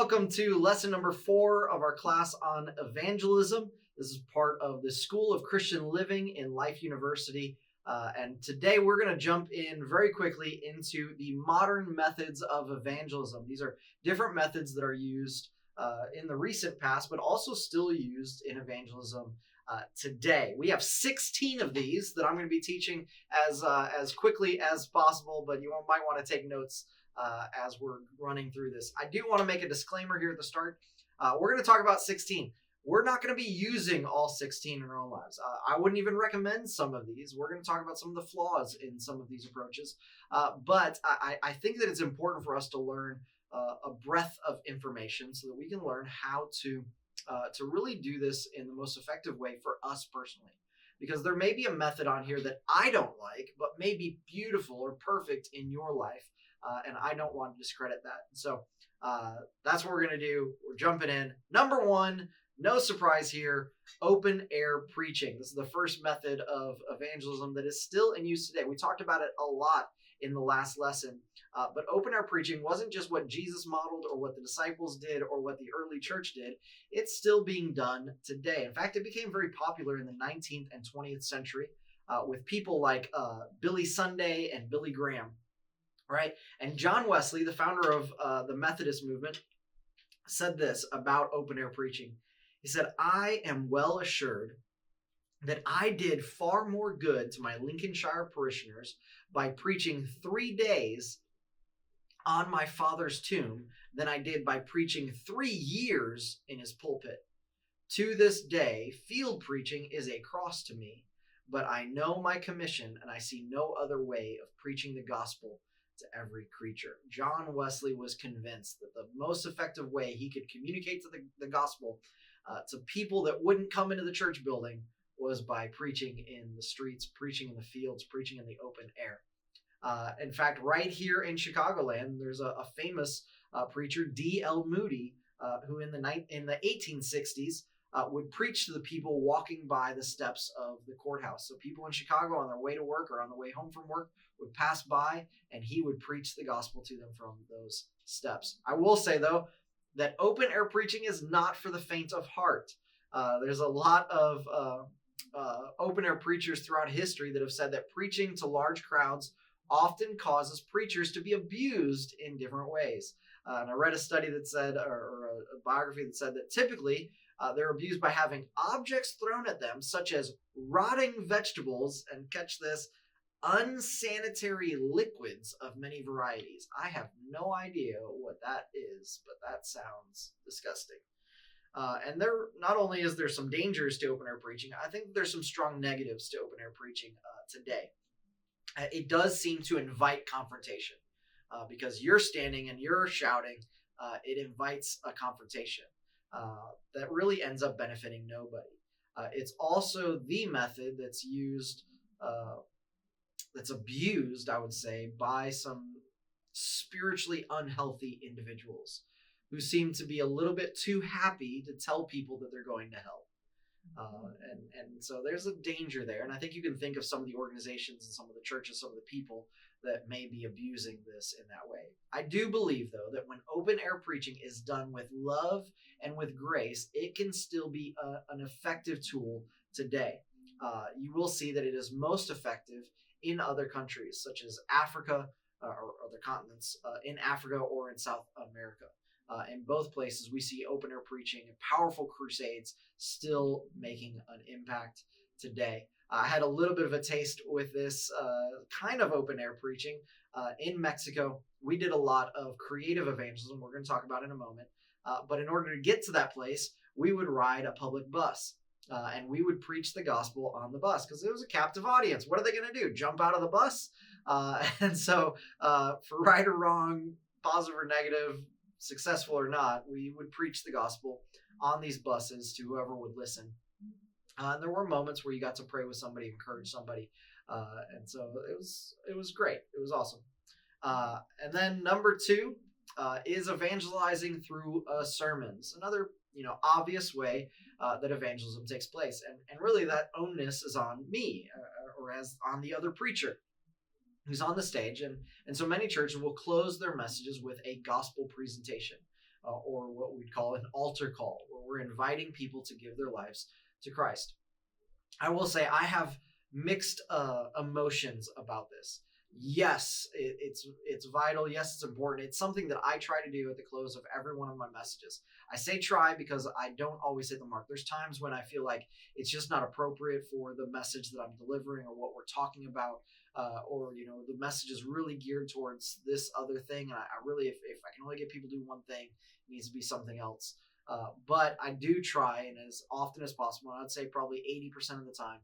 welcome to lesson number 4 of our class on evangelism. This is part of the School of Christian Living in Life University. And today we're going to jump in very quickly into the modern methods of evangelism. These are different methods that are used in the recent past, but also still used in evangelism today. We have 16 of these that I'm going to be teaching as quickly as possible, but you might want to take notes as we're running through this. I do want to make a disclaimer here at the start. We're going to talk about 16. We're not going to be using all 16 in our own lives. I wouldn't even recommend some of these. We're going to talk about some of the flaws in some of these approaches. But I think that it's important for us to learn a breadth of information so that we can learn how to really do this in the most effective way for us personally. Because there may be a method on here that I don't like, but may be beautiful or perfect in your life. And I don't want to discredit that. So that's what we're going to do. We're jumping in. Number 1, no surprise here, open air preaching. This is the first method of evangelism that is still in use today. We talked about it a lot in the last lesson. But open air preaching wasn't just what Jesus modeled or what the disciples did or what the early church did. It's still being done today. In fact, it became very popular in the 19th and 20th century with people like Billy Sunday and Billy Graham. Right? And John Wesley, the founder of the Methodist movement, said this about open air preaching. He said, "I am well assured that I did far more good to my Lincolnshire parishioners by preaching 3 days on my father's tomb than I did by preaching 3 years in his pulpit. To this day, field preaching is a cross to me, but I know my commission and I see no other way of preaching the gospel to every creature." John Wesley was convinced that the most effective way he could communicate to the gospel to people that wouldn't come into the church building was by preaching in the streets, preaching in the fields, preaching in the open air. In fact, right here in Chicagoland, there's a famous preacher, D.L. Moody, who in the 1860s would preach to the people walking by the steps of the courthouse. So people in Chicago on their way to work or on the way home from work would pass by, and he would preach the gospel to them from those steps. I will say, though, that open air preaching is not for the faint of heart. There's a lot of open air preachers throughout history that have said that preaching to large crowds often causes preachers to be abused in different ways. And I read a study that said, or a biography that said that typically they're abused by having objects thrown at them, such as rotting vegetables, and catch this, unsanitary liquids of many varieties. I have no idea what that is, but that sounds disgusting. And there, not only is there some dangers to open air preaching, I think there's some strong negatives to open air preaching today. It does seem to invite confrontation because you're standing and you're shouting. It invites a confrontation that really ends up benefiting nobody. It's also the method that's used that's abused, I would say, by some spiritually unhealthy individuals who seem to be a little bit too happy to tell people that they're going to hell. And so there's a danger there. And I think you can think of some of the organizations and some of the churches, some of the people that may be abusing this in that way. I do believe, though, that when open air preaching is done with love and with grace, it can still be an effective tool today. You will see that it is most effective in other countries, such as Africa or other continents, in Africa or in South America. In both places, we see open air preaching and powerful crusades still making an impact today. I had a little bit of a taste with this kind of open air preaching in Mexico. We did a lot of creative evangelism. We're going to talk about in a moment. But in order to get to that place, we would ride a public bus. And we would preach the gospel on the bus because it was a captive audience. What are they going to do? Jump out of the bus? And so for right or wrong, positive or negative, successful or not, we would preach the gospel on these buses to whoever would listen. And there were moments where you got to pray with somebody, encourage somebody. And so it was great. It was awesome. And then number 2 is evangelizing through sermons. Another obvious way that evangelism takes place. And really that onus is on me or as on the other preacher. who's on the stage. And so many churches will close their messages with a gospel presentation. or what we'd call an altar call, where we're inviting people to give their lives to Christ. I will say I have mixed emotions about this. Yes, it's vital. Yes, it's important. It's something that I try to do at the close of every one of my messages. I say try because I don't always hit the mark. There's times when I feel like it's just not appropriate for the message that I'm delivering or what we're talking about, or the message is really geared towards this other thing, and I really, if I can only get people to do one thing, it needs to be something else. But I do try, and as often as possible, and I'd say probably 80% of the time,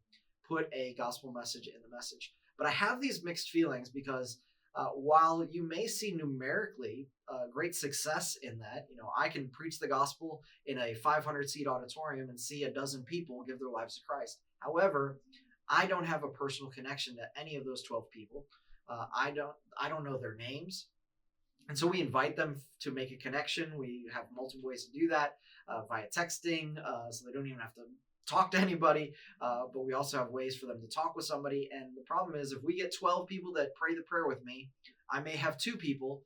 put a gospel message in the message. But I have these mixed feelings because while you may see numerically great success in that, I can preach the gospel in a 500-seat auditorium and see a dozen people give their lives to Christ. However, I don't have a personal connection to any of those 12 people. I don't know their names. And so we invite them to make a connection. We have multiple ways to do that via texting, so they don't even have to talk to anybody. But we also have ways for them to talk with somebody. And the problem is, if we get 12 people that pray the prayer with me, I may have 2 people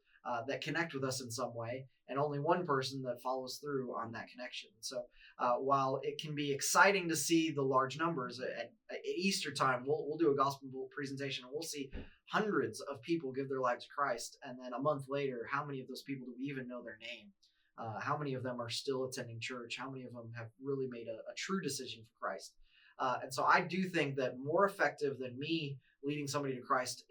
that connect with us in some way, and only 1 person that follows through on that connection. So while it can be exciting to see the large numbers at Easter time, we'll do a gospel presentation and we'll see hundreds of people give their lives to Christ. And then a month later, how many of those people do we even know their name? How many of them are still attending church? How many of them have really made a true decision for Christ? And so I do think that more effective than me leading somebody to Christ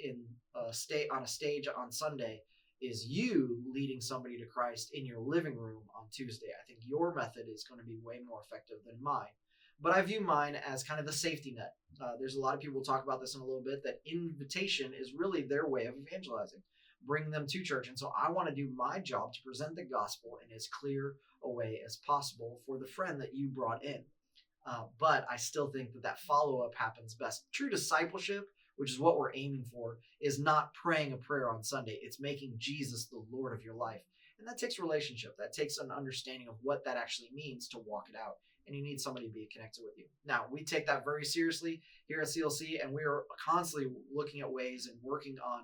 on a stage on Sunday is you leading somebody to Christ in your living room on Tuesday. I think your method is going to be way more effective than mine. But I view mine as kind of the safety net. There's a lot of people will talk about this in a little bit, that invitation is really their way of evangelizing, bring them to church. And so I want to do my job to present the gospel in as clear a way as possible for the friend that you brought in. But I still think that follow-up happens best. True discipleship, which is what we're aiming for, is not praying a prayer on Sunday. It's making Jesus the Lord of your life. And that takes relationship. That takes an understanding of what that actually means to walk it out. And you need somebody to be connected with you. Now, we take that very seriously here at CLC, and we are constantly looking at ways and working on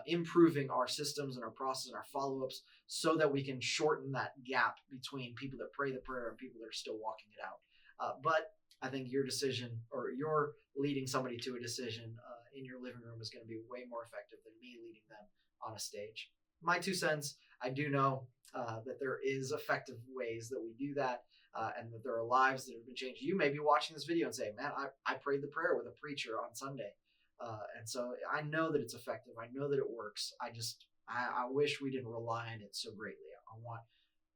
improving our systems and our process and our follow-ups so that we can shorten that gap between people that pray the prayer and people that are still walking it out. But I think your decision, or your leading somebody to a decision in your living room, is going to be way more effective than me leading them on a stage. My 2 cents, I do know that there is effective ways that we do that, and that there are lives that have been changed. You may be watching this video and say, man, I prayed the prayer with a preacher on Sunday. And so I know that it's effective. I know that it works. I wish we didn't rely on it so greatly. I want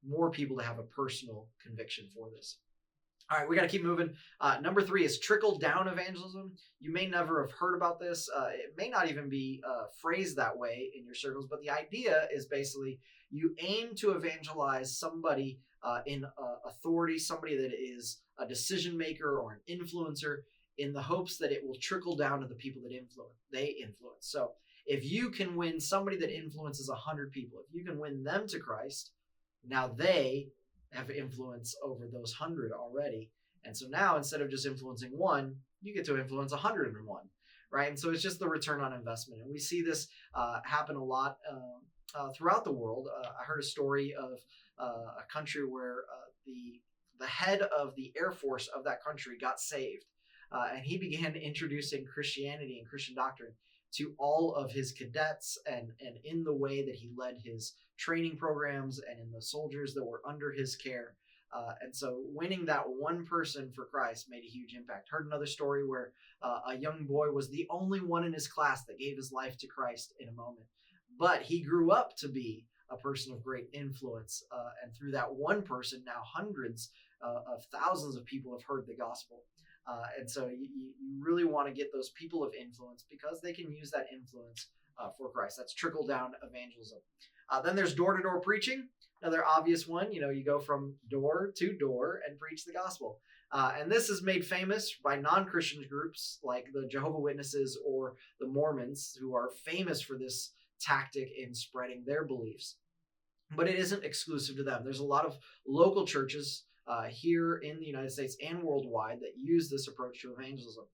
more people to have a personal conviction for this. All right, we got to keep moving. Number 3 is trickle-down evangelism. You may never have heard about this. It may not even be phrased that way in your circles, but the idea is basically you aim to evangelize somebody in authority, somebody that is a decision maker or an influencer, in the hopes that it will trickle down to the people that they influence. So if you can win somebody that influences 100 people, if you can win them to Christ, now they have influence over those 100 already. And so now, instead of just influencing 1, you get to influence 101, right? And so it's just the return on investment. And we see this happen a lot throughout the world. I heard a story of a country where the head of the Air Force of that country got saved. And he began introducing Christianity and Christian doctrine to all of his cadets, and in the way that he led his training programs and in the soldiers that were under his care. And so winning that 1 person for Christ made a huge impact. Heard another story where a young boy was the only one in his class that gave his life to Christ in a moment. But he grew up to be a person of great influence. And through that 1 person, now hundreds of thousands of people have heard the gospel. And so you really want to get those people of influence, because they can use that influence for Christ. That's trickle-down evangelism. Then there's door-to-door preaching. Another obvious one. You go from door to door and preach the gospel. And this is made famous by non-Christian groups like the Jehovah's Witnesses or the Mormons, who are famous for this tactic in spreading their beliefs. But it isn't exclusive to them. There's a lot of local churches here in the United States and worldwide that use this approach to evangelism.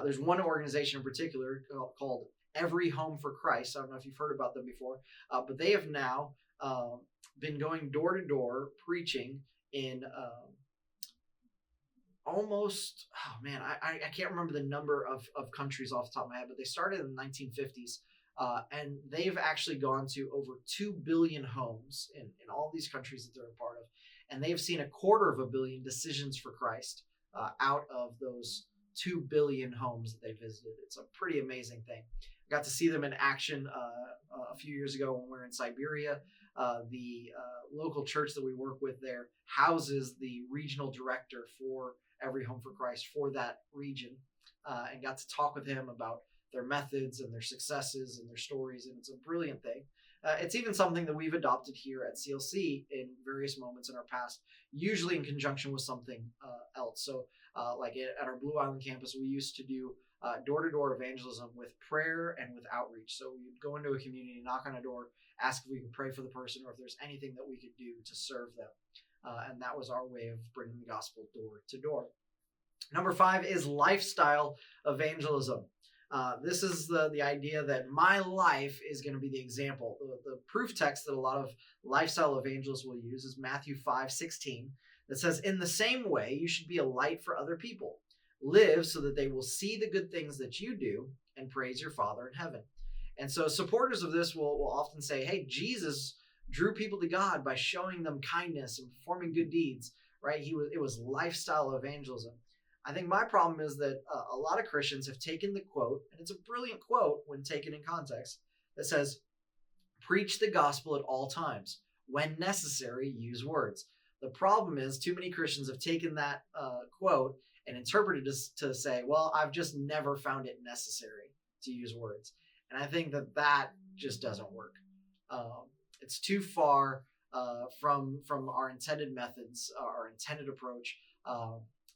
There's one organization in particular called Every Home for Christ. I don't know if you've heard about them before, but they have now been going door to door preaching in almost, oh man, I can't remember the number of countries off the top of my head, but they started in the 1950s. And they've actually gone to over 2 billion homes in all these countries that they're a part of. And they've seen 250 million decisions for Christ out of those 2 billion homes that they visited. It's a pretty amazing thing. I got to see them in action a few years ago when we were in Siberia. The local church that we work with there houses the regional director for Every Home for Christ for that region, and got to talk with him about their methods and their successes and their stories, and it's a brilliant thing. It's even something that we've adopted here at CLC in various moments in our past, usually in conjunction with something else. So like at our Blue Island campus, we used to do door-to-door evangelism with prayer and with outreach. So we'd go into a community, knock on a door, ask if we could pray for the person or if there's anything that we could do to serve them. And that was our way of bringing the gospel door to door. Number 5 is lifestyle evangelism. This is the idea that my life is going to be the example. The proof text that a lot of lifestyle evangelists will use is Matthew 5:16, that says, "In the same way, you should be a light for other people. Live so that they will see the good things that you do and praise your Father in heaven." And so supporters of this will often say, hey, Jesus drew people to God by showing them kindness and performing good deeds, right? It was lifestyle evangelism. I think my problem is that a lot of Christians have taken the quote, and it's a brilliant quote when taken in context, that says, "Preach the gospel at all times. When necessary, use words." The problem is too many Christians have taken that quote and interpreted it to say, well, I've just never found it necessary to use words. And I think that just doesn't work. It's too far from our intended methods, our intended approach.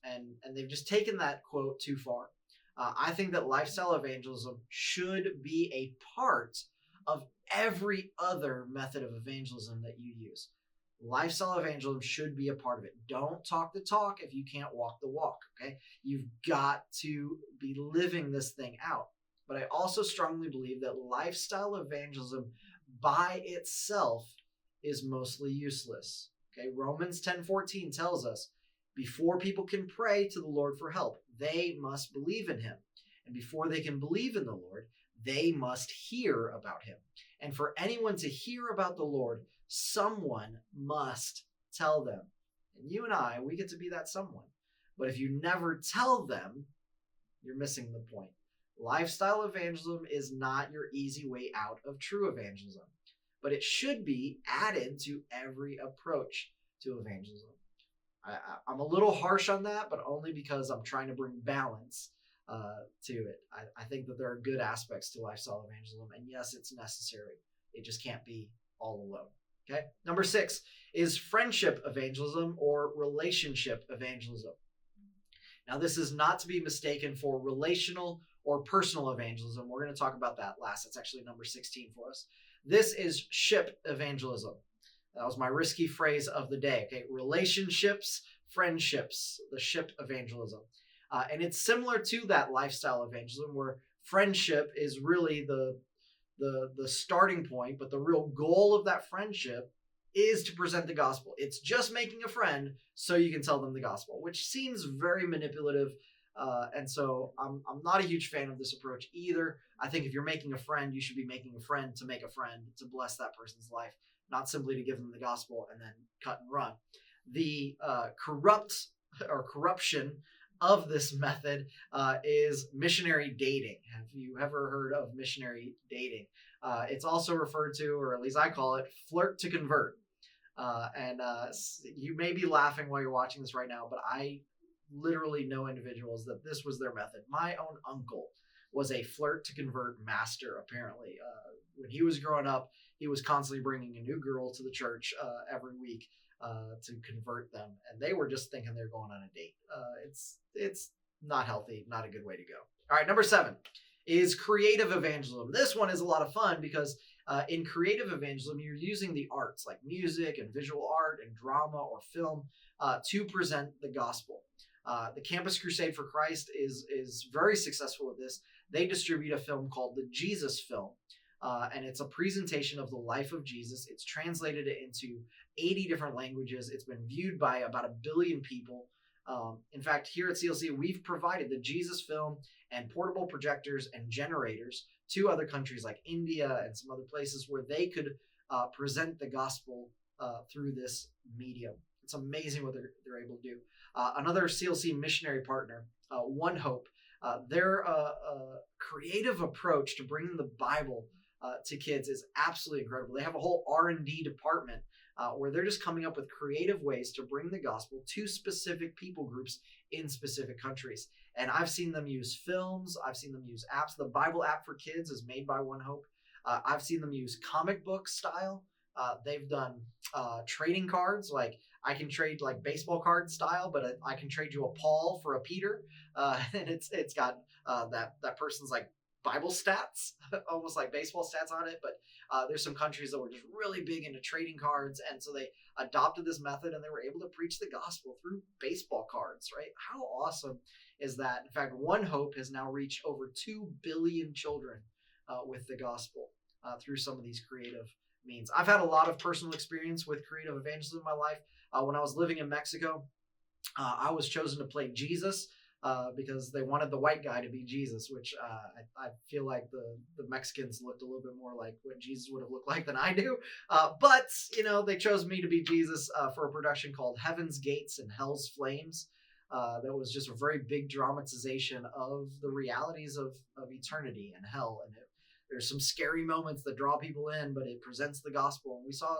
And they've just taken that quote too far. I think that lifestyle evangelism should be a part of every other method of evangelism that you use. Lifestyle evangelism should be a part of it. Don't talk the talk if you can't walk the walk, okay? You've got to be living this thing out. But I also strongly believe that lifestyle evangelism by itself is mostly useless, okay? Romans 10:14 tells us, before people can pray to the Lord for help, they must believe in him. And before they can believe in the Lord, they must hear about him. And for anyone to hear about the Lord, someone must tell them. And you and I, we get to be that someone. But if you never tell them, you're missing the point. Lifestyle evangelism is not your easy way out of true evangelism, but it should be added to every approach to evangelism. I'm a little harsh on that, but only because I'm trying to bring balance to it. I think that there are good aspects to lifestyle evangelism, and yes, it's necessary. It just can't be all alone. Okay. Number 6 is friendship evangelism or relationship evangelism. Now, this is not to be mistaken for relational or personal evangelism. We're going to talk about that last. It's actually number 16 for us. This is ship evangelism. That was my risky phrase of the day. Okay, relationships, friendships, the ship evangelism. And it's similar to that lifestyle evangelism where friendship is really the starting point, but the real goal of that friendship is to present the gospel. It's just making a friend so you can tell them the gospel, which seems very manipulative. And so I'm not a huge fan of this approach either. I think if you're making a friend, you should be making a friend to make a friend, to bless that person's life, not simply to give them the gospel and then cut and run. The corruption of this method is missionary dating. Have you ever heard of missionary dating? It's also referred to, or at least I call it, flirt to convert. And you may be laughing while you're watching this right now, but I literally know individuals that this was their method. My own uncle was a flirt to convert master, apparently. When he was growing up, he was constantly bringing a new girl to the church every week to convert them. And they were just thinking they're going on a date. It's not healthy, not a good way to go. All right, number 7 is creative evangelism. This one is a lot of fun because in creative evangelism, you're using the arts like music and visual art and drama or film to present the gospel. The Campus Crusade for Christ is very successful with this. They distribute a film called the Jesus Film. and it's a presentation of the life of Jesus. It's translated it into 80 different languages. It's been viewed by about 1 billion people. In fact, here at CLC, we've provided the Jesus film and portable projectors and generators to other countries like India and some other places where they could present the gospel through this medium. It's amazing what they're able to do. Another CLC missionary partner, One Hope, their creative approach to bringing the Bible to kids is absolutely incredible. They have a whole R&D department where they're just coming up with creative ways to bring the gospel to specific people groups in specific countries. And I've seen them use films. I've seen them use apps. The Bible app for kids is made by One Hope. I've seen them use comic book style. They've done trading cards. Like I can trade like baseball card style, but I can trade you a Paul for a Peter. And it's got that person's like Bible stats, almost like baseball stats on it. But there's some countries that were just really big into trading cards. And so they adopted this method and they were able to preach the gospel through baseball cards, right? How awesome is that? In fact, One Hope has now reached over 2 billion children with the gospel through some of these creative means. I've had a lot of personal experience with creative evangelism in my life. When I was living in Mexico, I was chosen to play Jesus because they wanted the white guy to be Jesus, which I feel like the Mexicans looked a little bit more like what Jesus would have looked like than I do. But, they chose me to be Jesus for a production called Heaven's Gates and Hell's Flames. That was just a very big dramatization of the realities of eternity and hell. And there's some scary moments that draw people in, but it presents the gospel. And we saw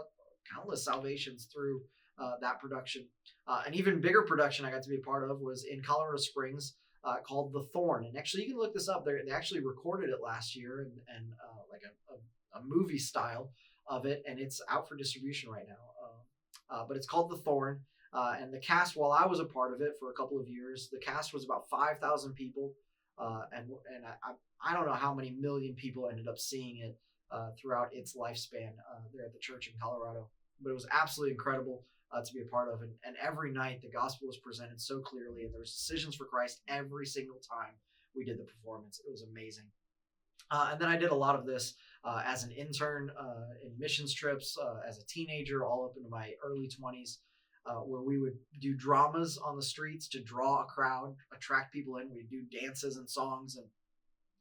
countless salvations through that production. An even bigger production I got to be a part of was in Colorado Springs called The Thorn. And actually, you can look this up. They actually recorded it last year and like a movie style of it. And it's out for distribution right now. But it's called The Thorn. And the cast, while I was a part of it for a couple of years, the cast was about 5,000 people. And I don't know how many million people ended up seeing it throughout its lifespan there at the church in Colorado. But it was absolutely incredible to be a part of. And every night the gospel was presented so clearly, and there was decisions for Christ every single time we did the performance. It was amazing. And then I did a lot of this as an intern in missions trips as a teenager, all up into my early 20s. Where we would do dramas on the streets to draw a crowd, attract people in. We'd do dances and songs, and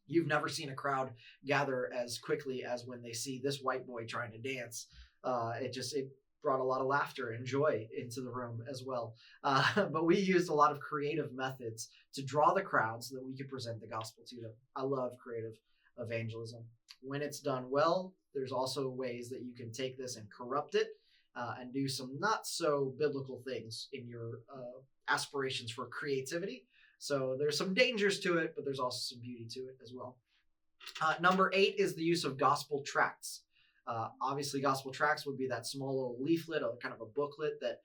you've never seen a crowd gather as quickly as when they see this white boy trying to dance. It brought a lot of laughter and joy into the room as well. But we used a lot of creative methods to draw the crowd so that we could present the gospel to them. I love creative evangelism. When it's done well, there's also ways that you can take this and corrupt it. And do some not so biblical things in your aspirations for creativity. So there's some dangers to it, but there's also some beauty to it as well. Number 8 is the use of gospel tracts. Obviously, gospel tracts would be that small little leaflet or kind of a booklet that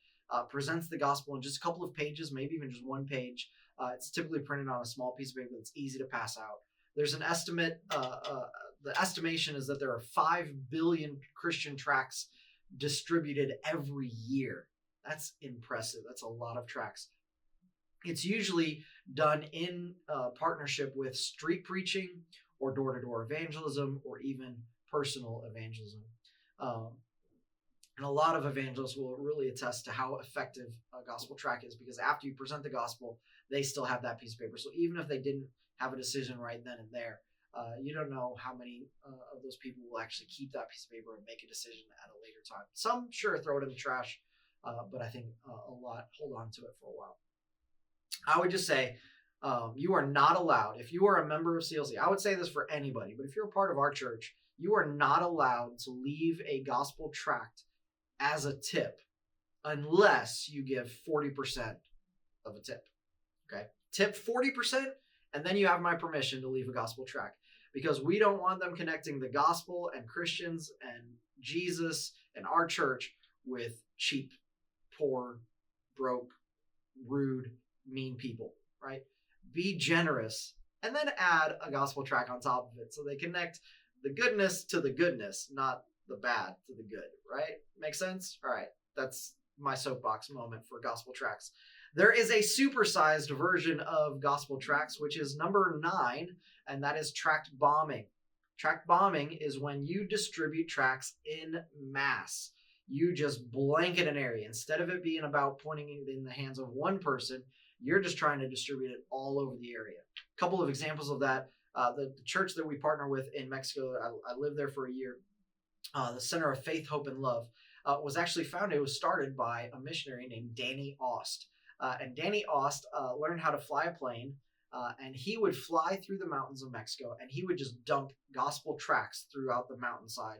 presents the gospel in just a couple of pages, maybe even just one page. It's typically printed on a small piece of paper that's easy to pass out. There's an estimate. The estimation is that there are 5 billion Christian tracts distributed every year. That's impressive. That's a lot of tracts. It's usually done in partnership with street preaching or door-to-door evangelism or even personal evangelism. And a lot of evangelists will really attest to how effective a gospel tract is, because after you present the gospel, they still have that piece of paper. So even if they didn't have a decision right then and there, you don't know how many of those people will actually keep that piece of paper and make a decision at a later time. Some, sure, throw it in the trash, but I think a lot hold on to it for a while. I would just say you are not allowed, if you are a member of CLC, I would say this for anybody, but if you're a part of our church, you are not allowed to leave a gospel tract as a tip unless you give 40% of a tip. Okay? Tip 40%, and then you have my permission to leave a gospel tract. Because we don't want them connecting the gospel and Christians and Jesus and our church with cheap, poor, broke, rude, mean people, right? Be generous and then add a gospel tract on top of it so they connect the goodness to the goodness, not the bad to the good, right? Make sense? All right. That's my soapbox moment for gospel tracts. There is a supersized version of gospel tracts, which is number 9, and that is tract bombing. Tract bombing is when you distribute tracts in mass. You just blanket an area. Instead of it being about pointing it in the hands of one person, you're just trying to distribute it all over the area. A couple of examples of that. The church that we partner with in Mexico, I lived there for a year. The Center of Faith, Hope, and Love was actually founded. It was started by a missionary named Danny Ost. And Danny Ost learned how to fly a plane, and he would fly through the mountains of Mexico, and he would just dump gospel tracts throughout the mountainside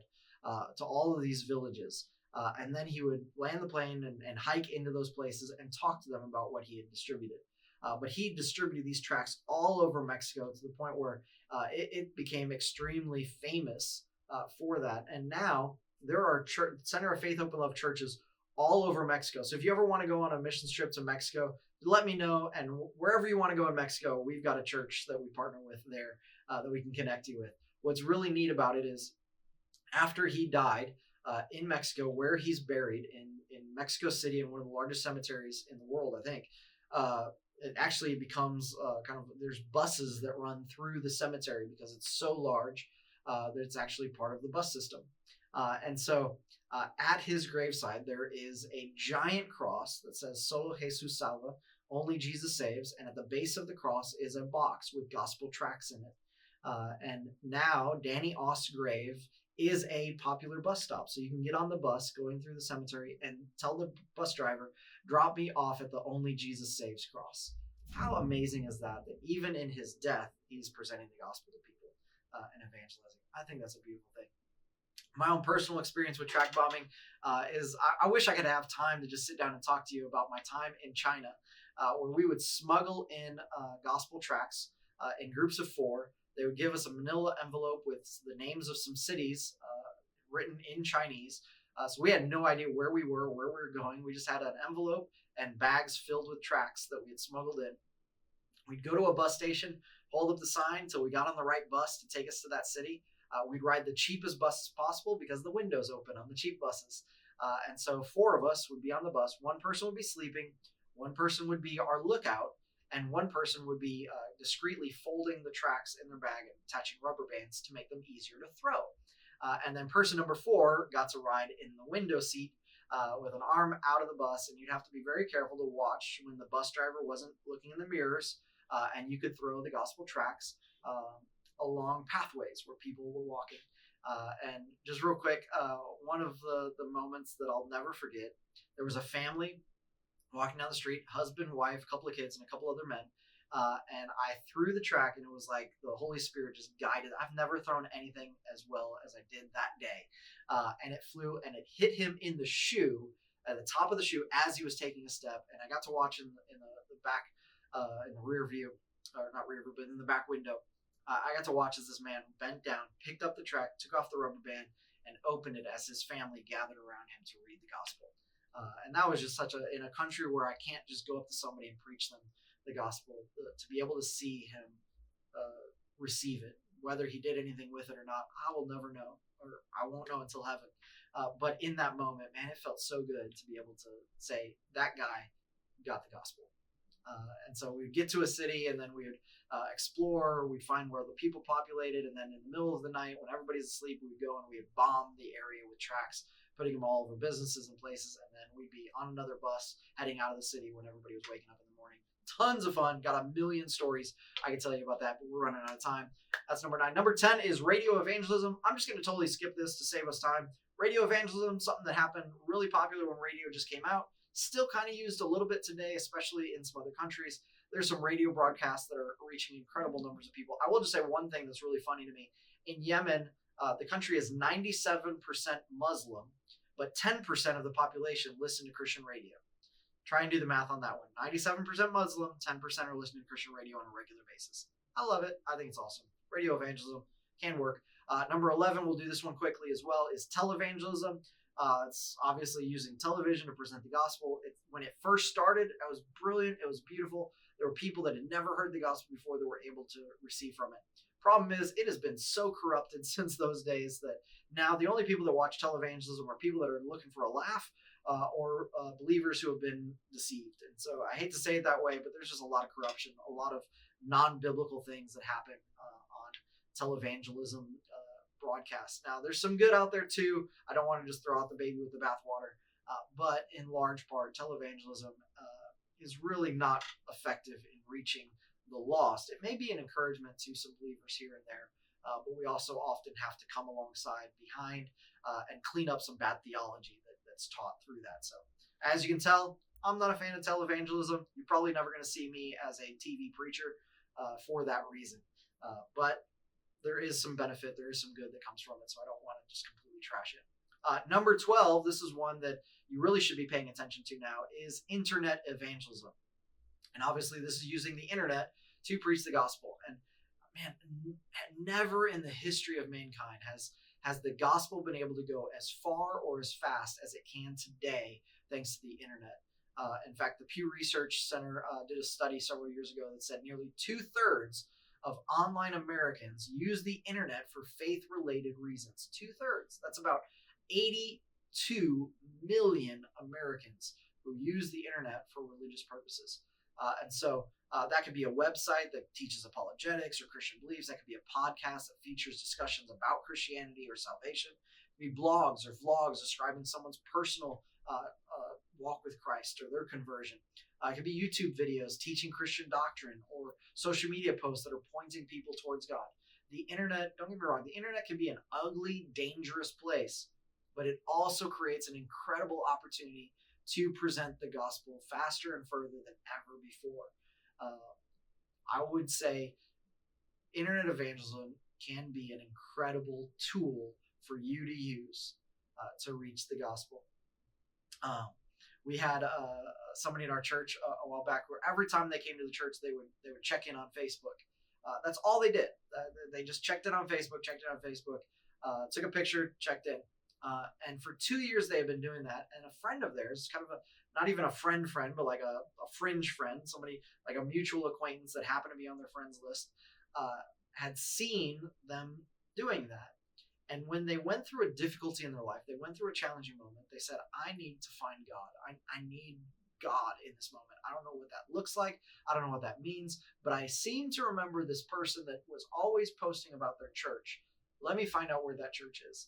to all of these villages. And then he would land the plane and hike into those places and talk to them about what he had distributed. But he distributed these tracts all over Mexico to the point where it became extremely famous for that. And now there are Center of Faith, Hope, and Love churches all over Mexico. So if you ever want to go on a missions trip to Mexico, let me know. And wherever you want to go in Mexico, we've got a church that we partner with there that we can connect you with. What's really neat about it is after he died in Mexico, where he's buried in Mexico City, in one of the largest cemeteries in the world, I think, it actually becomes there's buses that run through the cemetery because it's so large that it's actually part of the bus system. And so at his graveside, there is a giant cross that says Solo Jesus Salva, only Jesus saves. And at the base of the cross is a box with gospel tracts in it. And now Danny Ost's grave is a popular bus stop. So you can get on the bus going through the cemetery and tell the bus driver, drop me off at the only Jesus saves cross. How amazing is that? That even in his death, he's presenting the gospel to people and evangelizing. I think that's a beautiful thing. My own personal experience with tract bombing is I wish I could have time to just sit down and talk to you about my time in China, where we would smuggle in gospel tracts in groups of 4. They would give us a manila envelope with the names of some cities written in Chinese. So we had no idea where we were going. We just had an envelope and bags filled with tracts that we had smuggled in. We'd go to a bus station, hold up the sign until we got on the right bus to take us to that city. We'd ride the cheapest buses possible because the windows open on the cheap buses. And so 4 of us would be on the bus. One person would be sleeping. One person would be our lookout. And one person would be discreetly folding the tracts in their bag and attaching rubber bands to make them easier to throw. And then person number 4 got to ride in the window seat with an arm out of the bus. And you'd have to be very careful to watch when the bus driver wasn't looking in the mirrors. And you could throw the gospel tracts along pathways where people were walking. And just real quick, one of the moments that I'll never forget, there was a family walking down the street, husband, wife, a couple of kids, and a couple other men. And I threw the tract, and it was like the Holy Spirit just guided. I've never thrown anything as well as I did that day. And it flew, and it hit him in the shoe, at the top of the shoe, as he was taking a step. And I got to watch in the back, in the rear view, or not rear view, but in the back window. I got to watch as this man bent down, picked up the tract, took off the rubber band, and opened it as his family gathered around him to read the gospel. And that was just in a country where I can't just go up to somebody and preach them the gospel, to be able to see him receive it, whether he did anything with it or not, I will never know, or I won't know until heaven. But in that moment, man, it felt so good to be able to say that guy got the gospel. And so we would get to a city, and then we would explore. We'd find where the people populated, and then in the middle of the night, when everybody's asleep, we would go and we would bomb the area with tracts, putting them all over businesses and places, and then we'd be on another bus heading out of the city when everybody was waking up in the morning. Tons of fun. Got a million stories I can tell you about that, but we're running out of time. That's number 9. Number 10 is radio evangelism. I'm just going to totally skip this to save us time. Radio evangelism, something that happened really popular when radio just came out. Still kind of used a little bit today, especially in some other countries. There's some radio broadcasts that are reaching incredible numbers of people. I will just say one thing that's really funny to me. In Yemen, the country is 97% Muslim, but 10% of the population listen to Christian radio. Try and do the math on that one. 97% Muslim, 10% are listening to Christian radio on a regular basis. I love it. I think it's awesome. Radio evangelism can work. Number 11, we'll do this one quickly as well, is televangelism. It's obviously using television to present the gospel. When it first started, it was brilliant. It was beautiful. There were people that had never heard the gospel before that were able to receive from it. Problem is, it has been so corrupted since those days that now the only people that watch televangelism are people that are looking for a laugh or believers who have been deceived. And so I hate to say it that way, but there's just a lot of corruption, a lot of non-biblical things that happen on televangelism broadcasts. Now, there's some good out there too. I don't want to just throw out the baby with the bathwater, but in large part, televangelism is really not effective in reaching the lost. It may be an encouragement to some believers here and there, but we also often have to come alongside behind and clean up some bad theology that's taught through that. So, as you can tell, I'm not a fan of televangelism. You're probably never going to see me as a TV preacher for that reason. But there is some benefit, there is some good that comes from it, so I don't want to just completely trash it. Number 12, this is one that you really should be paying attention to now, is internet evangelism. And obviously this is using the internet to preach the gospel. And man, never in the history of mankind has the gospel been able to go as far or as fast as it can today thanks to the internet. In fact, the Pew Research Center did a study several years ago that said nearly 2/3 of online Americans use the internet for faith-related reasons. 2/3. That's about 82 million Americans who use the internet for religious purposes. And so that could be a website that teaches apologetics or Christian beliefs. That could be a podcast that features discussions about Christianity or salvation. It could be blogs or vlogs describing someone's personal walk with Christ or their conversion. It could be YouTube videos teaching Christian doctrine or social media posts that are pointing people towards God. The internet, don't get me wrong, the internet can be an ugly, dangerous place, but it also creates an incredible opportunity to present the gospel faster and further than ever before. I would say internet evangelism can be an incredible tool for you to use to reach the gospel. We had somebody in our church a while back where every time they came to the church, they would check in on Facebook. That's all they did. They just checked in on Facebook, took a picture, checked in. And for 2 years they had been doing that. And a friend of theirs, kind of not even a friend, but like a fringe friend, somebody like a mutual acquaintance that happened to be on their friends list, had seen them doing that. And when they went through a difficulty in their life, they went through a challenging moment, they said, I need to find God. I need God in this moment. I don't know what that looks like. I don't know what that means, but I seem to remember this person that was always posting about their church. Let me find out where that church is.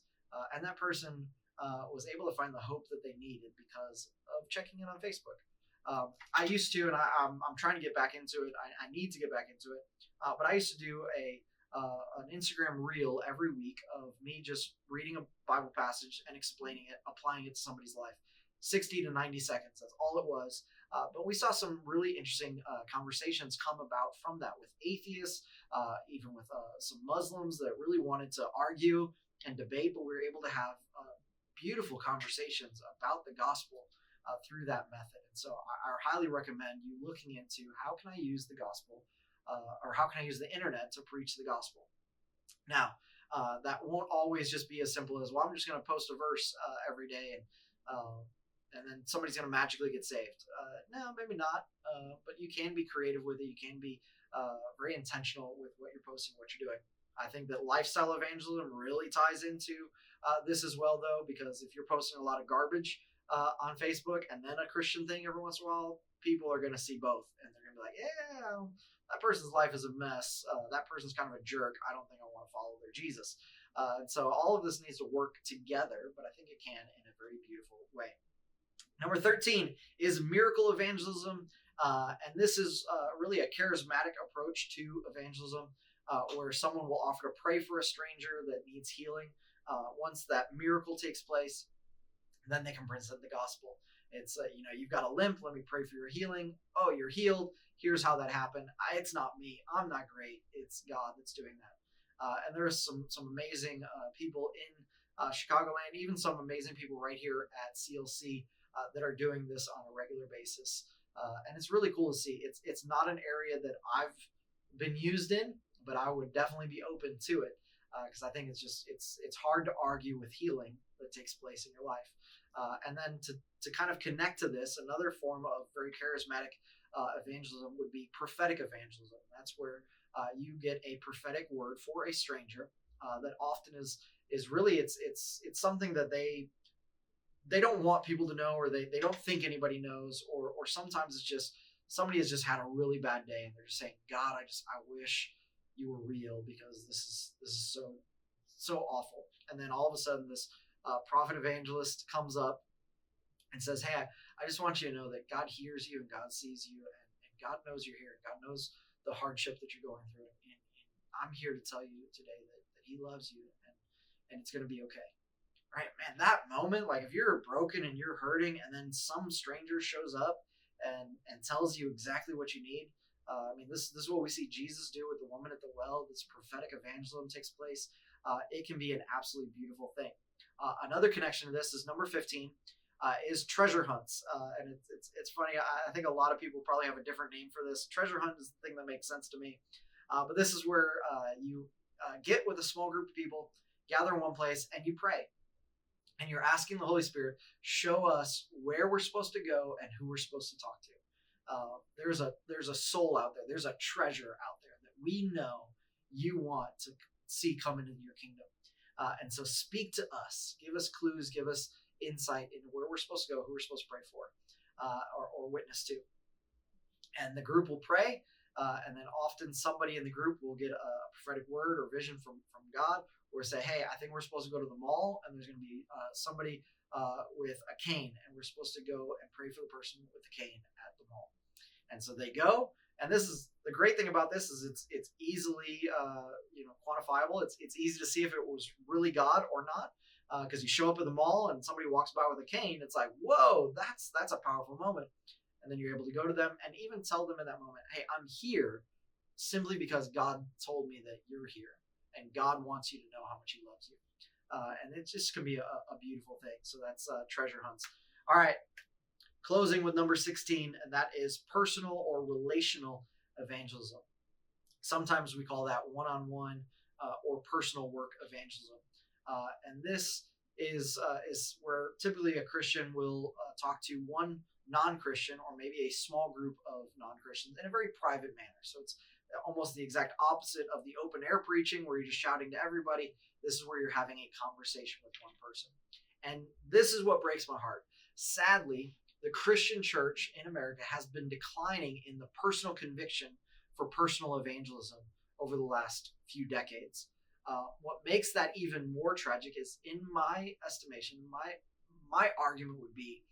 And that person was able to find the hope that they needed because of checking in on Facebook. I used to, and I'm trying to get back into it. I need to get back into it. But I used to do an Instagram reel every week of me just reading a Bible passage and explaining it, applying it to somebody's life. 60 to 90 seconds. That's all it was. But we saw some really interesting conversations come about from that with atheists, even with some Muslims that really wanted to argue and debate, but we were able to have beautiful conversations about the gospel through that method. And so I highly recommend you looking into how can I use the gospel or how can I use the internet to preach the gospel. Now, that won't always just be as simple as, well, I'm just going to post a verse every day and then somebody's going to magically get saved. No, maybe not. But you can be creative with it. You can be very intentional with what you're posting, what you're doing. I think that lifestyle evangelism really ties into this as well, though, because if you're posting a lot of garbage on Facebook and then a Christian thing every once in a while, people are going to see both. And they're going to be like, yeah, that person's life is a mess. That person's kind of a jerk. I don't think I want to follow their Jesus. And so all of this needs to work together, but I think it can in a very beautiful way. Number 13 is miracle evangelism. And this is really a charismatic approach to evangelism. Where someone will offer to pray for a stranger that needs healing. Once that miracle takes place, then they can present the gospel. It's, you've got a limp. Let me pray for your healing. Oh, you're healed. Here's how that happened. It's not me. I'm not great. It's God that's doing that. And there's some amazing people in Chicagoland, even some amazing people right here at CLC that are doing this on a regular basis. And it's really cool to see. It's not an area that I've been used in, but I would definitely be open to it because I think it's hard to argue with healing that takes place in your life. And then to kind of connect to this, another form of very charismatic evangelism would be prophetic evangelism. That's where you get a prophetic word for a stranger that often is really it's something that they don't want people to know, or they don't think anybody knows, or sometimes it's just somebody has just had a really bad day and they're just saying, God, I wish you were real because this is so awful. And then all of a sudden, this prophet evangelist comes up and says, "Hey, I just want you to know that God hears you and God sees you, and God knows you're here. God knows the hardship that you're going through. And I'm here to tell you today that He loves you, and it's going to be okay." Right, man, that moment, like if you're broken and you're hurting and then some stranger shows up and tells you exactly what you need. I mean, this is what we see Jesus do with the woman at the well. This prophetic evangelism takes place. It can be an absolutely beautiful thing. Another connection to this is number 15 is treasure hunts. And it's funny. I think a lot of people probably have a different name for this. Treasure hunt is the thing that makes sense to me. But this is where you get with a small group of people, gather in one place, and you pray. And you're asking the Holy Spirit, show us where we're supposed to go and who we're supposed to talk to. There's a soul out there. There's a treasure out there that we know you want to see come into your kingdom. And so speak to us. Give us clues. Give us insight into where we're supposed to go, who we're supposed to pray for or witness to. And the group will pray. And then often somebody in the group will get a prophetic word or vision from God, or say, "Hey, I think we're supposed to go to the mall, and there's going to be somebody with a cane, and we're supposed to go and pray for the person with the cane at the mall." And so they go, and this is the great thing about this is it's easily quantifiable. It's easy to see if it was really God or not, because you show up at the mall and somebody walks by with a cane. It's like, whoa, that's a powerful moment. And then you're able to go to them and even tell them in that moment, "Hey, I'm here simply because God told me that you're here. And God wants you to know how much He loves you." And it just can be a beautiful thing. So that's treasure hunts. All right. Closing with number 16, and that is personal or relational evangelism. Sometimes we call that one-on-one or personal work evangelism. And this is where typically a Christian will talk to one non-Christian or maybe a small group of non-Christians in a very private manner. So it's almost the exact opposite of the open air preaching where you're just shouting to everybody. This is where you're having a conversation with one person. And this is what breaks my heart. Sadly, the Christian church in America has been declining in the personal conviction for personal evangelism over the last few decades. What makes that even more tragic is, in my estimation, my argument would be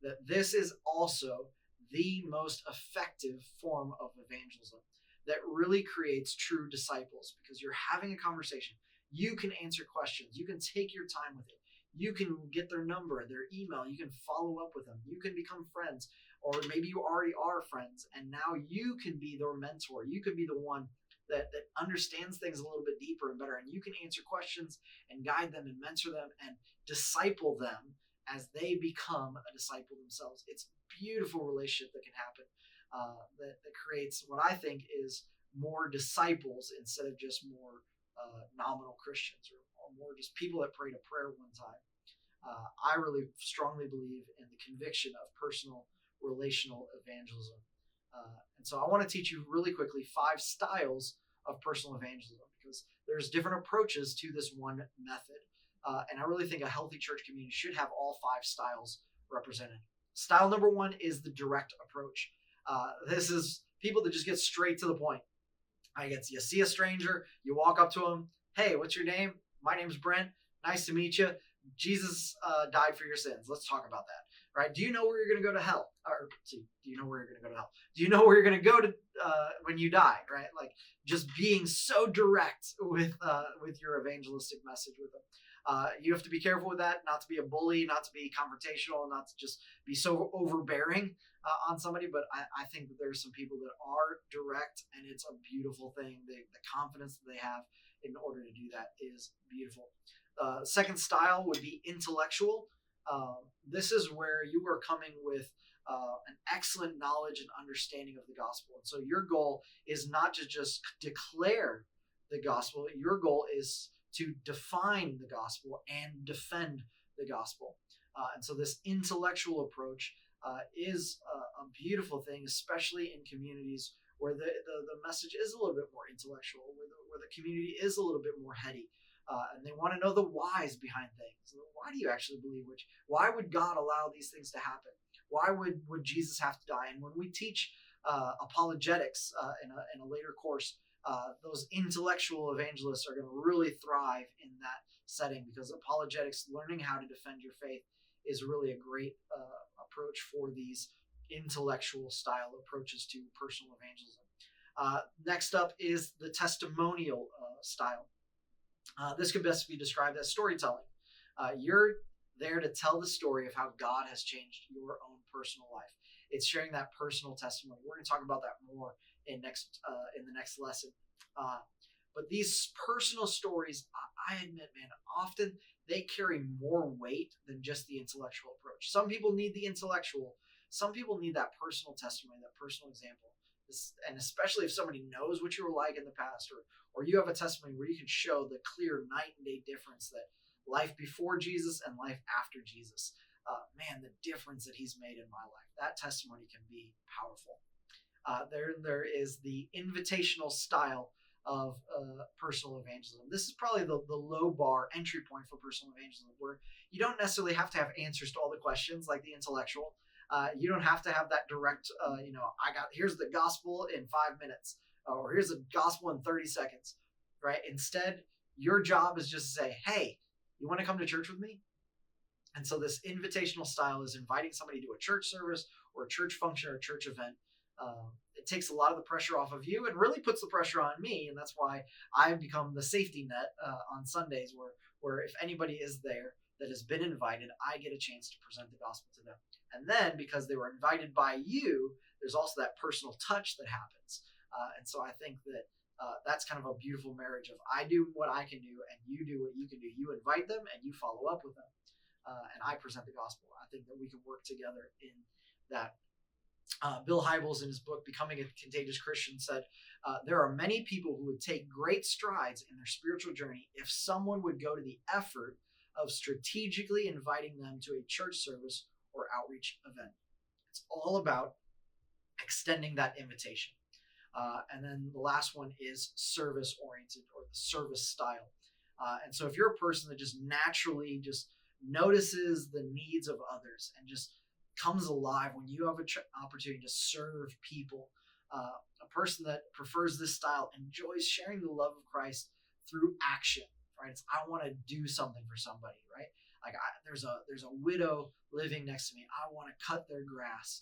that this is also the most effective form of evangelism that really creates true disciples, because you're having a conversation. You can answer questions. You can take your time with it. You can get their number, their email. You can follow up with them. You can become friends, or maybe you already are friends, and now you can be their mentor. You can be the one that understands things a little bit deeper and better, and you can answer questions and guide them and mentor them and disciple them as they become a disciple themselves. It's a beautiful relationship that can happen that creates what I think is more disciples instead of just more nominal Christians or more just people that prayed a prayer one time. I really strongly believe in the conviction of personal relational evangelism. And so I want to teach you really quickly 5 styles of personal evangelism, because there's different approaches to this one method. And I really think a healthy church community should have all 5 styles represented. Style number 1 is the direct approach. This is people that just get straight to the point. You see a stranger, you walk up to him. "Hey, what's your name?" "My name's Brent. Nice to meet you. Jesus died for your sins. Let's talk about that." Right? "Do you know where you're going to go to hell?" Do you know where you're going to go to hell? "Do you know where you're going to go to when you die?" Right? Like just being so direct with your evangelistic message with them. You have to be careful with that, not to be a bully, not to be confrontational, not to just be so overbearing on somebody. But I think that there's some people that are direct, and it's a beautiful thing. The confidence that they have in order to do that is beautiful. Second style would be intellectual. This is where you are coming with an excellent knowledge and understanding of the gospel. And so your goal is not to just declare the gospel. Your goal is to define the gospel and defend the gospel. And so this intellectual approach is a beautiful thing, especially in communities where the message is a little bit more intellectual, where the community is a little bit more heady. And they want to know the whys behind things. Why do you actually believe why would God allow these things to happen? Why would Jesus have to die? And when we teach apologetics in a later course, those intellectual evangelists are going to really thrive in that setting, because apologetics, learning how to defend your faith, is really a great approach for these intellectual style approaches to personal evangelism. Next up is the testimonial style. This could best be described as storytelling. You're there to tell the story of how God has changed your own personal life. It's sharing that personal testimony. We're going to talk about that more in the next lesson. But these personal stories, I admit, man, often they carry more weight than just the intellectual approach. Some people need the intellectual. Some people need that personal testimony, that personal example. And especially if somebody knows what you were like in the past, or you have a testimony where you can show the clear night and day difference that life before Jesus and life after Jesus, man, the difference that he's made in my life, that testimony can be powerful. There is the invitational style of personal evangelism. This is probably the low bar entry point for personal evangelism, where you don't necessarily have to have answers to all the questions like the intellectual. You don't have to have that direct, here's the gospel in 5 minutes, or here's the gospel in 30 seconds, right? Instead, your job is just to say, hey, you want to come to church with me? And so this invitational style is inviting somebody to a church service or a church function or a church event. It takes a lot of the pressure off of you and really puts the pressure on me. And that's why I've become the safety net on Sundays, where if anybody is there that has been invited, I get a chance to present the gospel to them. And then because they were invited by you, there's also that personal touch that happens. And so I think that that's kind of a beautiful marriage of I do what I can do and you do what you can do. You invite them and you follow up with them. And I present the gospel. I think that we can work together in that. Bill Hybels, in his book, Becoming a Contagious Christian, said, there are many people who would take great strides in their spiritual journey if someone would go to the effort of strategically inviting them to a church service or outreach event. It's all about extending that invitation. And then the last one is service-oriented, or the service style. And so if you're a person that just naturally just notices the needs of others and just comes alive when you have an opportunity to serve people, a person that prefers this style enjoys sharing the love of Christ through action, right? It's, I want to do something for somebody, right? Like there's a widow living next to me. I want to cut their grass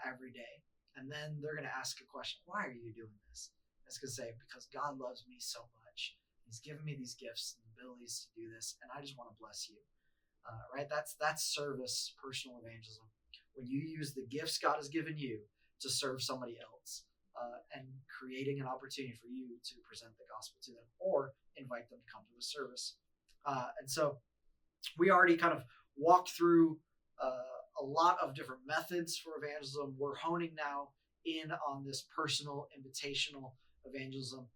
every day. And then they're going to ask a question. Why are you doing this? It's going to say, because God loves me so much. He's given me these gifts and abilities to do this, and I just want to bless you. Right? That's service, personal evangelism. When you use the gifts God has given you to serve somebody else, and creating an opportunity for you to present the gospel to them or invite them to come to a service. And so we already kind of walked through a lot of different methods for evangelism. We're honing now in on this personal invitational evangelism.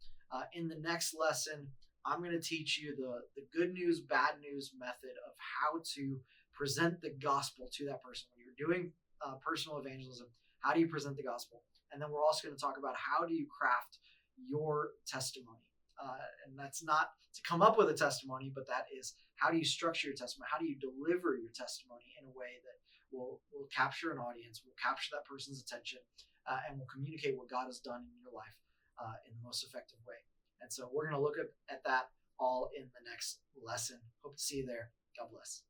In the next lesson, I'm going to teach you the good news, bad news method of how to present the gospel to that person. When you're doing personal evangelism, how do you present the gospel? And then we're also going to talk about how do you craft your testimony. And that's not to come up with a testimony, but that is how do you structure your testimony? How do you deliver your testimony in a way that will capture an audience, will capture that person's attention, and will communicate what God has done in your life in the most effective way. And so we're going to look at that all in the next lesson. Hope to see you there. God bless.